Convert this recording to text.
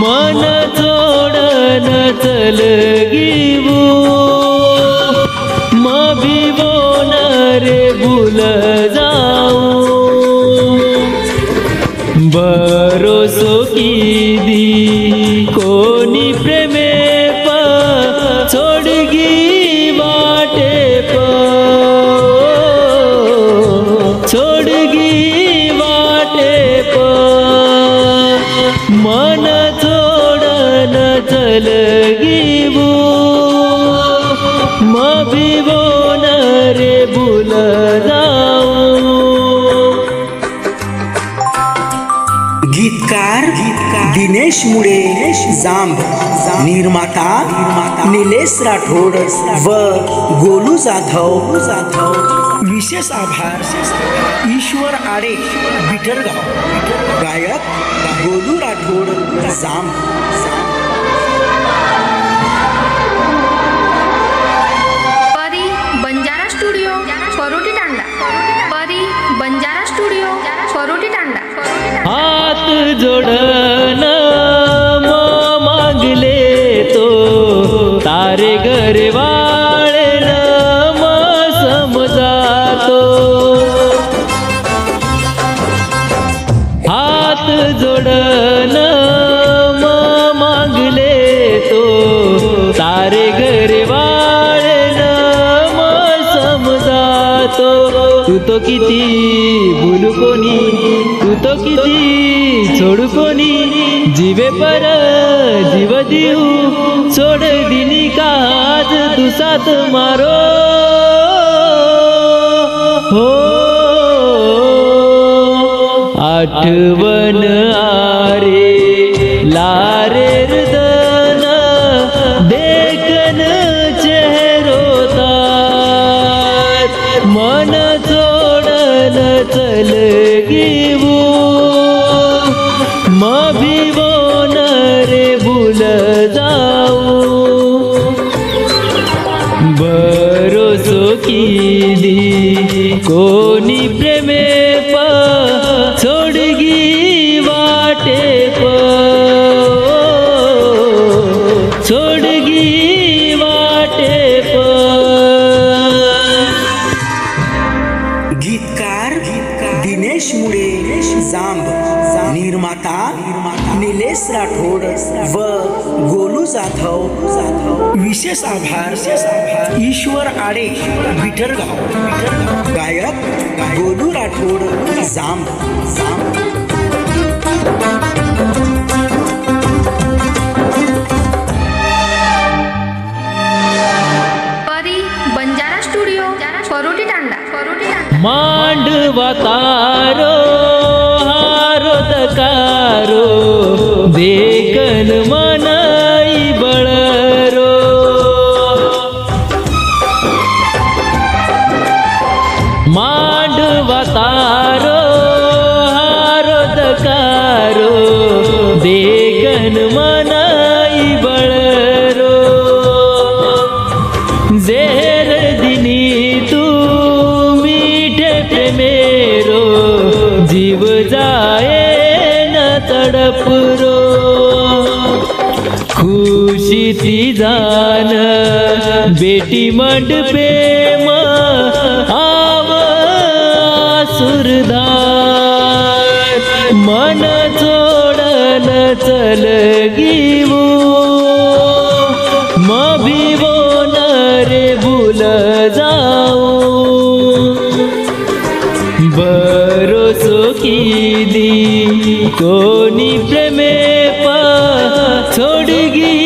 मन छोड़न चलगीवू मबिवो न रे भूल जाऊं भरोसो कीदी कोनी प्रेमे छोड़गी वाटे छोड़गी वाटे मन छोड़न चलगीवू मबिवो न रे भूल जाऊं। गीतकार दिनेश मुळे जांब, निर्माता निलेश राठोड व गोलू जाधव। विशेष आभार ईश्वर आडे बिटरगाव, गायक गोलू राठोड जांब। परी बंजारा स्टुडिओ परोटी तांडा, परी बंजारा स्टुडिओ परोटी तांडा। हाथ जोड़न मांगले तो तारे घर वाले न समझा तो हाथ जोड़न मांगले तो तारे घर वाले न समझा तो तू तो किती भूलू कोनी तू तो किती छोड़ू कोनी जीवे पर जीव दिऊ छोड़ दिनी का आज तू साथ मारो हो आठवन आरे लारे हृदन देखन चेहरो तार मन छोड़न चलगीवू मबिवो न रे भूल जाऊं भरोसो कीदी कोनी प्रेमे छोड़गी वाटे छोड़गी वाटे गीतकार दिनेश मुळे जांब, निर्माता निलेश राठोड व गोलू जाधव। विशेष आभार ईश्वर आडे बिटरगाव, गायक गोलू राठोड जांब। परी बंजारा स्टुडिओ परोटी तांडा, मांडवा तारो हारो दकारो देखन मनाई बळरो मांडवा तारो हारो दकारो देखन मनाई बळरो जेर दिनी तू मेरो जीव जाए न तड़परो खुशी थी जान बेटी मंडपे आव सुरदार मन छोड़न चलगीवू मबिवो न रे भूल जाऊं भरोसो कीदी कोनी प्रेमे छोड़गी